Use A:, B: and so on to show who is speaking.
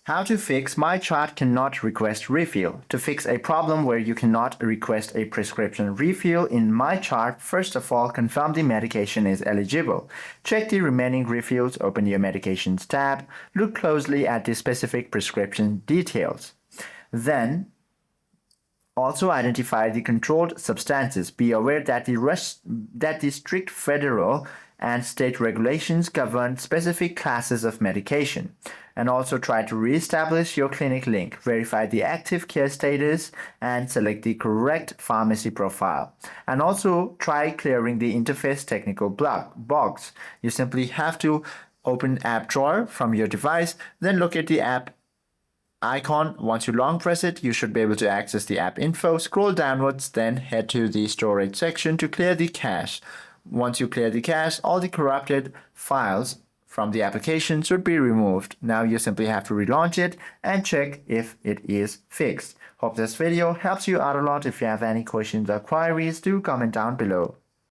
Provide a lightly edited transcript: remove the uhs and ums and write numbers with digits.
A: How to fix MyChart cannot request refill. To fix a problem where you cannot request a prescription refill in MyChart, first of all, confirm the medication is eligible. Check the remaining refills, open your medications tab, look closely at the specific prescription details. Then, also identify the controlled substances. Be aware that the strict federal and state regulations govern specific classes of medication. And also try to re-establish your clinic link, verify the active care status, and select the correct pharmacy profile. And also try clearing the interface technical bugs. You simply have to open app drawer from your device, then look at the app icon. Once you long press it, you should be able to access the app info. Scroll downwards, then head to the storage section to clear the cache. Once you clear the cache, all the corrupted files from the application should be removed. Now you simply have to relaunch it and check if it is fixed. Hope this video helps you out a lot. If you have any questions or queries, do comment down below.